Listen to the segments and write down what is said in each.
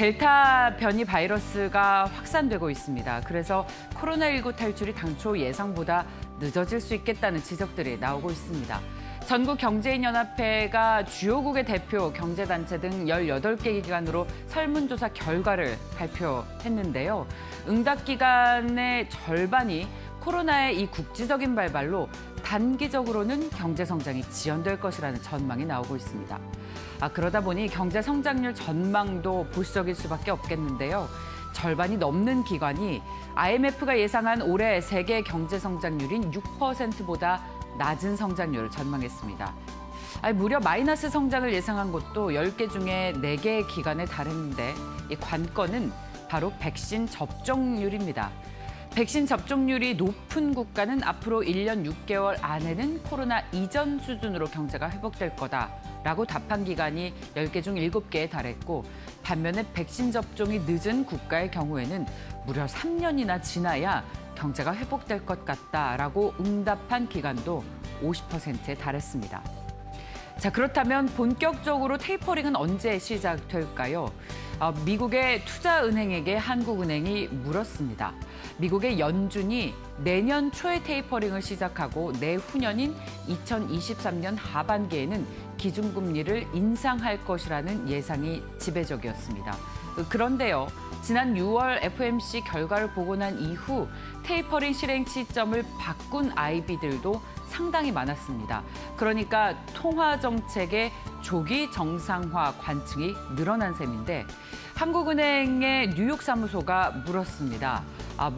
델타 변이 바이러스가 확산되고 있습니다. 그래서 코로나19 탈출이 당초 예상보다 늦어질 수 있겠다는 지적들이 나오고 있습니다. 전국경제인연합회가 주요국의 대표 경제단체 등 18개 기관으로 설문조사 결과를 발표했는데요. 응답 기관의 절반이 코로나의 이 국지적인 발발로 단기적으로는 경제 성장이 지연될 것이라는 전망이 나오고 있습니다. 그러다 보니 경제 성장률 전망도 보수적일 수밖에 없겠는데요. 절반이 넘는 기관이 IMF가 예상한 올해 세계 경제 성장률인 6%보다 낮은 성장률을 전망했습니다. 무려 마이너스 성장을 예상한 곳도 10개 중에 4개의 기관에 달했는데 이 관건은 바로 백신 접종률입니다. 백신 접종률이 높은 국가는 앞으로 1년 6개월 안에는 코로나 이전 수준으로 경제가 회복될 거다라고 답한 기관이 10개 중 7개에 달했고, 반면에 백신 접종이 늦은 국가의 경우에는 무려 3년이나 지나야 경제가 회복될 것 같다라고 응답한 기관도 50%에 달했습니다. 자, 그렇다면 본격적으로 테이퍼링은 언제 시작될까요? 미국의 투자은행에게 한국은행이 물었습니다. 미국의 연준이 내년 초에 테이퍼링을 시작하고 내후년인 2023년 하반기에는 기준금리를 인상할 것이라는 예상이 지배적이었습니다. 그런데요, 지난 6월 FOMC 결과를 보고 난 이후 테이퍼링 실행 시점을 바꾼 IB들도 상당히 많았습니다. 그러니까 통화 정책의 조기 정상화 관측이 늘어난 셈인데, 한국은행의 뉴욕 사무소가 물었습니다.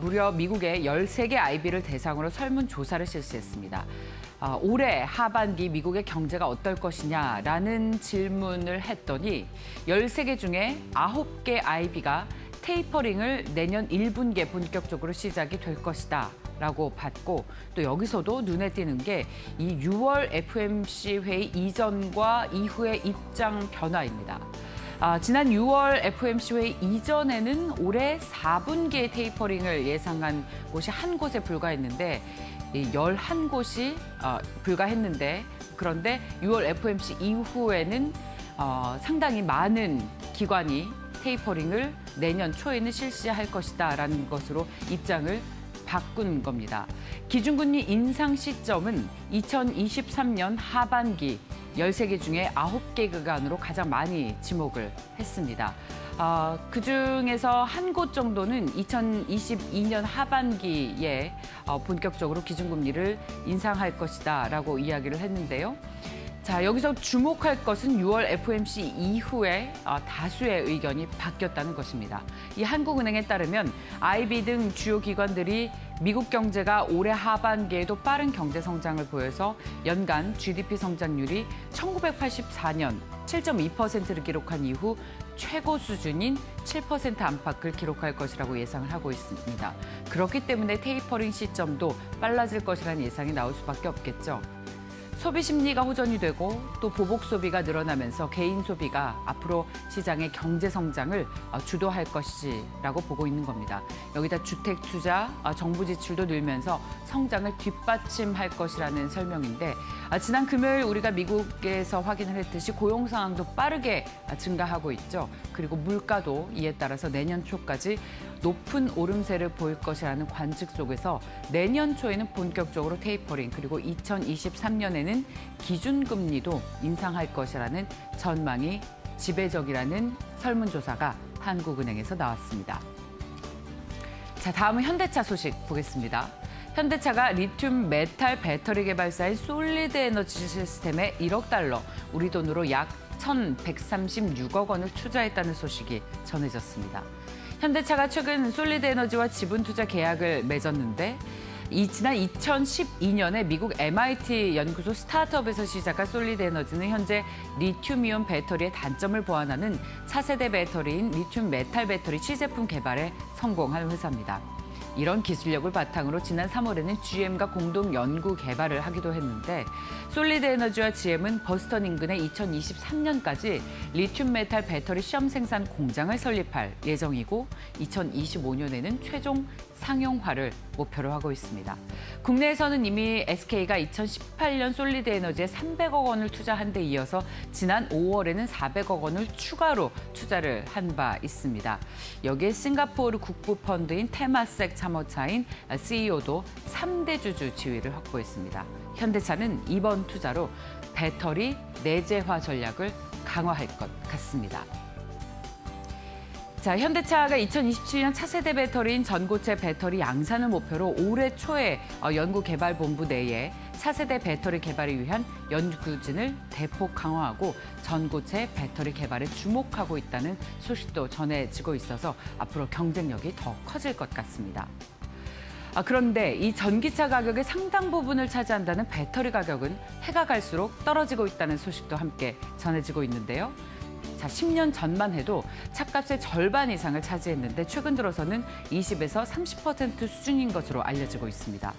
무려 미국의 13개 IB를 대상으로 설문조사를 실시했습니다. 올해 하반기 미국의 경제가 어떨 것이냐라는 질문을 했더니 13개 중에 9개 IB가 테이퍼링을 내년 1분기에 본격적으로 시작이 될 것이다 라고 봤고, 또 여기서도 눈에 띄는 게 이 6월 FOMC 회의 이전과 이후의 입장 변화입니다. 지난 6월 FOMC 회의 이전에는 올해 4분기에 테이퍼링을 예상한 곳이 한 곳에 불과했는데 11곳이 불과했는데, 그런데 6월 FOMC 이후에는 상당히 많은 기관이 테이퍼링을 내년 초에는 실시할 것이다라는 것으로 입장을 바꾼 겁니다. 기준금리 인상 시점은 2023년 하반기 13개 중에 9개 기관으로 가장 많이 지목을 했습니다. 그중에서 한 곳 정도는 2022년 하반기에 본격적으로 기준금리를 인상할 것이다라고 이야기를 했는데요. 자, 여기서 주목할 것은 6월 FOMC 이후에 다수의 의견이 바뀌었다는 것입니다. 이 한국은행에 따르면 IB 등 주요 기관들이 미국 경제가 올해 하반기에도 빠른 경제 성장을 보여서 연간 GDP 성장률이 1984년 7.2%를 기록한 이후 최고 수준인 7% 안팎을 기록할 것이라고 예상을 하고 있습니다. 그렇기 때문에 테이퍼링 시점도 빨라질 것이라는 예상이 나올 수밖에 없겠죠. 소비 심리가 호전이 되고 또 보복 소비가 늘어나면서 개인 소비가 앞으로 시장의 경제 성장을 주도할 것이라고 보고 있는 겁니다. 여기다 주택 투자, 정부 지출도 늘면서 성장을 뒷받침할 것이라는 설명인데, 지난 금요일 우리가 미국에서 확인을 했듯이 고용 상황도 빠르게 증가하고 있죠. 그리고 물가도 이에 따라서 내년 초까지 높은 오름세를 보일 것이라는 관측 속에서 내년 초에는 본격적으로 테이퍼링, 그리고 2023년에는 기준금리도 인상할 것이라는 전망이 지배적이라는 설문조사가 한국은행에서 나왔습니다. 자, 다음은 현대차 소식 보겠습니다. 현대차가 리튬 메탈 배터리 개발사인 솔리드 에너지 시스템에 1억 달러, 우리 돈으로 약 1,136억 원을 투자했다는 소식이 전해졌습니다. 현대차가 최근 솔리드 에너지와 지분 투자 계약을 맺었는데, 지난 2012년에 미국 MIT 연구소 스타트업에서 시작한 솔리드 에너지는 현재 리튬이온 배터리의 단점을 보완하는 차세대 배터리인 리튬 메탈 배터리 시제품 개발에 성공한 회사입니다. 이런 기술력을 바탕으로 지난 3월에는 GM과 공동 연구 개발을 하기도 했는데, 솔리드 에너지와 GM은 버스턴 인근에 2023년까지 리튬 메탈 배터리 시험 생산 공장을 설립할 예정이고, 2025년에는 최종 상용화를 목표로 하고 있습니다. 국내에서는 이미 SK가 2018년 솔리드 에너지에 300억 원을 투자한 데 이어서 지난 5월에는 400억 원을 추가로 투자를 한 바 있습니다. 여기에 싱가포르 국부 펀드인 테마섹 참여차인 CEO도 3대 주주 지위를 확보했습니다. 현대차는 이번 투자로 배터리 내재화 전략을 강화할 것 같습니다. 자, 현대차가 2027년 차세대 배터리인 전고체 배터리 양산을 목표로 올해 초에 연구개발본부 내에 차세대 배터리 개발을 위한 연구진을 대폭 강화하고 전고체 배터리 개발에 주목하고 있다는 소식도 전해지고 있어서 앞으로 경쟁력이 더 커질 것 같습니다. 그런데 이 전기차 가격의 상당 부분을 차지한다는 배터리 가격은 해가 갈수록 떨어지고 있다는 소식도 함께 전해지고 있는데요. 자, 10년 전만 해도 차값의 절반 이상을 차지했는데 최근 들어서는 20에서 30% 수준인 것으로 알려지고 있습니다.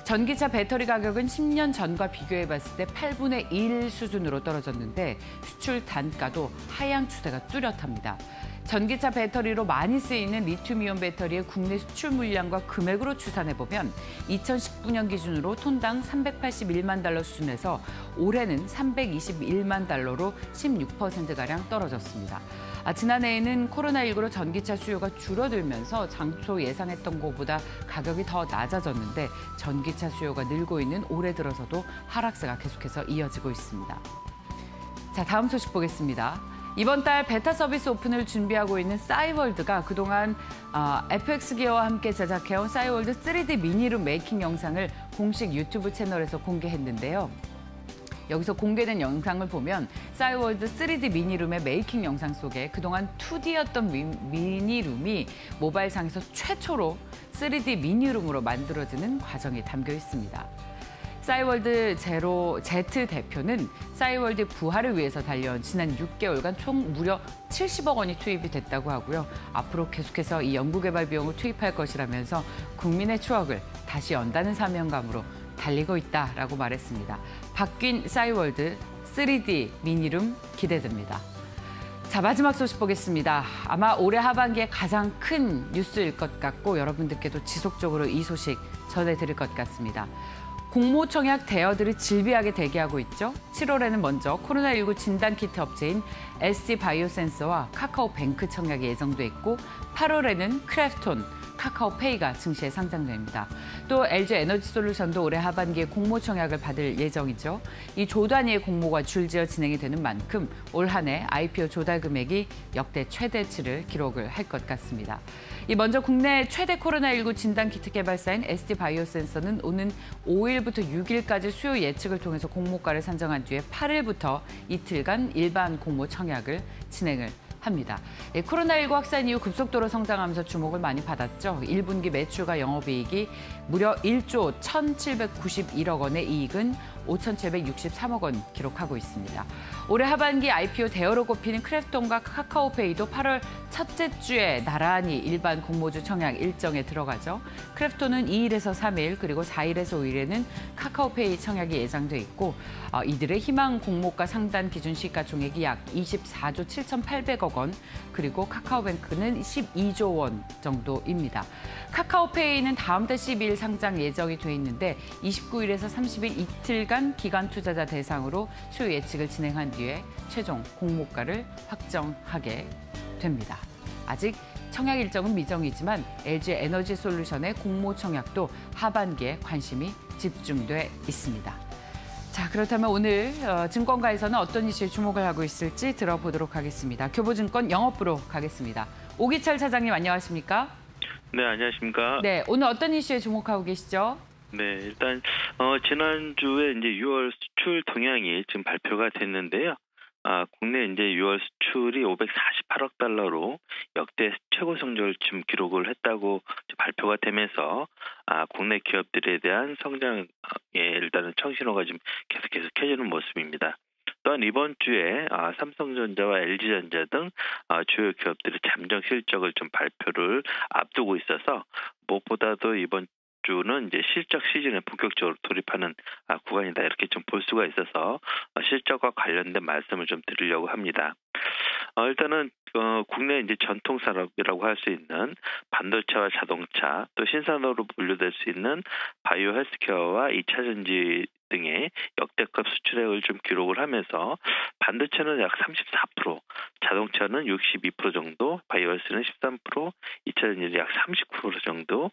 전기차 배터리 가격은 10년 전과 비교해봤을 때 8분의 1 수준으로 떨어졌는데 수출 단가도 하향 추세가 뚜렷합니다. 전기차 배터리로 많이 쓰이는 리튬이온 배터리의 국내 수출 물량과 금액으로 추산해보면 2019년 기준으로 톤당 381만 달러 수준에서 올해는 321만 달러로 16%가량 떨어졌습니다. 지난해에는 코로나19로 전기차 수요가 줄어들면서 장초 예상했던 것보다 가격이 더 낮아졌는데 전기차 수요가 늘고 있는 올해 들어서도 하락세가 계속해서 이어지고 있습니다. 자, 다음 소식 보겠습니다. 이번 달 베타 서비스 오픈을 준비하고 있는 싸이월드가 그동안 FX 기어와 함께 제작해온 싸이월드 3D 미니룸 메이킹 영상을 공식 유튜브 채널에서 공개했는데요. 여기서 공개된 영상을 보면 싸이월드 3D 미니룸의 메이킹 영상 속에 그동안 2D였던 미니룸이 모바일상에서 최초로 3D 미니룸으로 만들어지는 과정이 담겨 있습니다. 싸이월드 제로 Z 대표는 싸이월드 부활을 위해서 달려온 지난 6개월간 총 무려 70억 원이 투입이 됐다고 하고요. 앞으로 계속해서 이 연구개발 비용을 투입할 것이라면서 국민의 추억을 다시 연다는 사명감으로 달리고 있다라고 말했습니다. 바뀐 싸이월드 3D 미니룸 기대됩니다. 자, 마지막 소식 보겠습니다. 아마 올해 하반기에 가장 큰 뉴스일 것 같고 여러분들께도 지속적으로 이 소식 전해드릴 것 같습니다. 공모청약 대여들이 질비하게 대기하고 있죠. 7월에는 먼저 코로나19 진단키트 업체인 ST바이오센서와 카카오뱅크 청약이 예정돼 있고 8월에는 크래프톤, 카카오페이가 증시에 상장됩니다. 또 LG에너지솔루션도 올해 하반기에 공모 청약을 받을 예정이죠. 이 조 단위의 공모가 줄지어 진행이 되는 만큼 올 한 해 IPO 조달 금액이 역대 최대치를 기록을 할 것 같습니다. 먼저 국내 최대 코로나19 진단키트 개발사인 ST바이오센서는 오는 5일부터 6일까지 수요 예측을 통해서 공모가를 산정한 뒤에 8일부터 이틀간 일반 공모 청약을 진행을 합니다. 코로나19 확산 이후 급속도로 성장하면서 주목을 많이 받았죠. 1분기 매출과 영업이익이 무려 1조 1,791억 원의 이익은 5,763억 원 기록하고 있습니다. 올해 하반기 IPO 대여로 꼽히는 크래프톤과 카카오페이도 8월 첫째 주에 나란히 일반 공모주 청약 일정에 들어가죠. 크래프톤은 2일에서 3일 그리고 4일에서 5일에는 카카오페이 청약이 예정돼 있고 이들의 희망 공모가 상단 기준 시가총액이 약 24조 7,800억 원 그리고 카카오뱅크는 12조 원 정도입니다. 카카오페이는 다음 달 12일 상장 예정이 돼 있는데 29일에서 30일 이틀간 기관 투자자 대상으로 수요 예측을 진행한 뒤에 최종 공모가를 확정하게 됩니다. 아직 청약 일정은 미정이지만 LG에너지솔루션의 공모 청약도 하반기에 관심이 집중돼 있습니다. 자, 그렇다면 오늘 증권가에서는 어떤 이슈에 주목을 하고 있을지 들어보도록 하겠습니다. 교보증권 영업부로 가겠습니다. 오기철 차장님 안녕하십니까? 네, 안녕하십니까? 네, 오늘 어떤 이슈에 주목하고 계시죠? 네, 일단 지난주에 이제 6월 수출 동향이 지금 발표가 됐는데요. 국내 이제 6월 수출이 548억 달러로 역대 최고 성적을 지금 기록을 했다고 발표가 되면서 국내 기업들에 대한 성장에 일단은 청신호가 지금 계속해서 켜지는 모습입니다. 또한 이번 주에 삼성전자와 LG전자 등 주요 기업들의 잠정 실적을 좀 발표를 앞두고 있어서 무엇보다도 이번 주는 이제 실적 시즌에 본격적으로 돌입하는 구간이다 이렇게 좀 볼 수가 있어서 실적과 관련된 말씀을 좀 드리려고 합니다. 일단은 국내 이제 전통 산업이라고 할 수 있는 반도체와 자동차, 또 신산업으로 분류될 수 있는 바이오 헬스케어와 2차 전지 등의 역대급 수출액을 좀 기록을 하면서 반도체는 약 34%, 자동차는 62% 정도, 바이오 헬스는 13%, 2차 전지는 약 39% 정도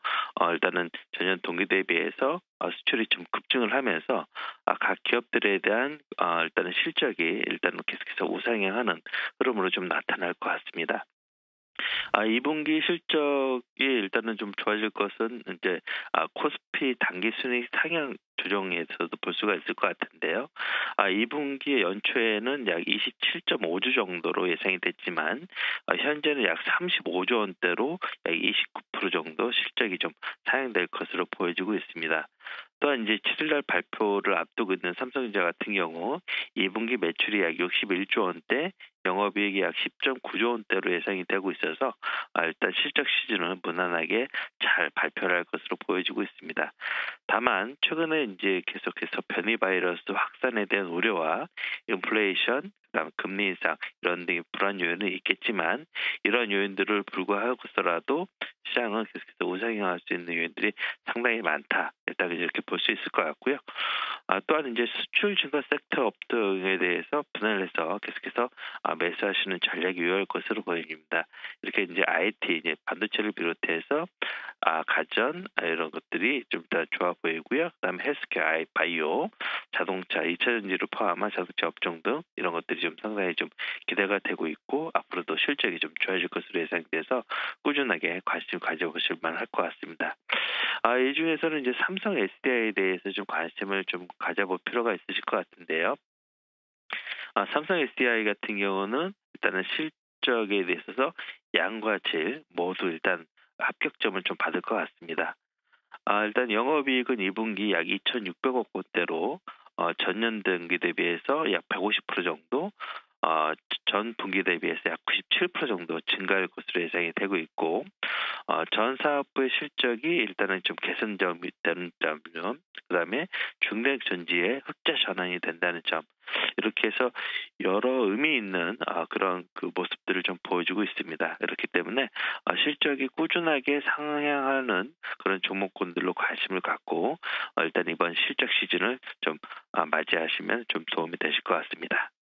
일단은 전년 동기 대비해서 수출이 좀 급증을 하면서 각 기업들에 대한 일단은 실적이 일단은 계속해서 우상향하는 흐름으로 좀 나타날 것 같습니다. 2분기 실적이 일단은 좀 좋아질 것은 이제 코스피 단기 순이익 상향 조정에서도 볼 수가 있을 것 같은데요. 2분기 연초에는 약 27.5조 정도로 예상이 됐지만 현재는 약 35조 원대로 약 29% 정도 실적이 좀 상향될 것으로 보여지고 있습니다. 또한 이제 7일날 발표를 앞두고 있는 삼성전자 같은 경우 2분기 매출이 약 61조 원대, 영업이익이 약 10.9조 원대로 예상이 되고 있어서 일단 실적 시즌은 무난하게 잘 발표를 할 것으로 보여지고 있습니다. 다만 최근에 이제 계속해서 변이 바이러스 확산에 대한 우려와 인플레이션, 그다음 금리 인상 이런 등의 불안 요인은 있겠지만 이런 요인들을 불구하고서라도 시장은 계속해서 우상향할 수 있는 요인들이 상당히 많다. 일단 이렇게 볼 수 있을 것 같고요. 또한 이제 수출 증가 섹터 업등에 대해서 분할을 해서 계속해서 매수하시는 전략이 유효할 것으로 보입니다. 이렇게 이제 IT, 이제 반도체를 비롯해서 가전 이런 것들이 좀 더 좋아 보이고요. 그다음에 헬스케어, 바이오, 자동차, 2차 전지를 포함한 자동차 업종 등 이런 것들이 좀 상당히 좀 기대가 되고 있고 앞으로도 실적이 좀 좋아질 것으로 예상돼서 꾸준하게 관심 가져보실 만할 것 같습니다. 이 중에서는 이제 삼성 SDI에 대해서 좀 관심을 좀 가져볼 필요가 있으실 것 같은데요. 삼성 SDI 같은 경우는 일단은 실적에 대해서 양과 질 모두 일단 합격점을 좀 받을 것 같습니다. 일단 영업이익은 2분기 약 2,600억 원대로 전년 동기 대비해서 약 150% 정도, 전 분기 대비해서 약 97% 정도 증가할 것으로 예상이 되고 있고, 전 사업부의 실적이 일단은 좀 개선점이 있다는 점, 그다음에 중대형 전지의 흑자 전환이 된다는 점, 이렇게 해서 여러 의미 있는 그런 그 모습들을 좀 보여주고 있습니다. 그렇기 때문에 실적이 꾸준하게 상향하는 그런 종목군들로 관심을 갖고 일단 이번 실적 시즌을 좀 맞이하시면 좀 도움이 되실 것 같습니다.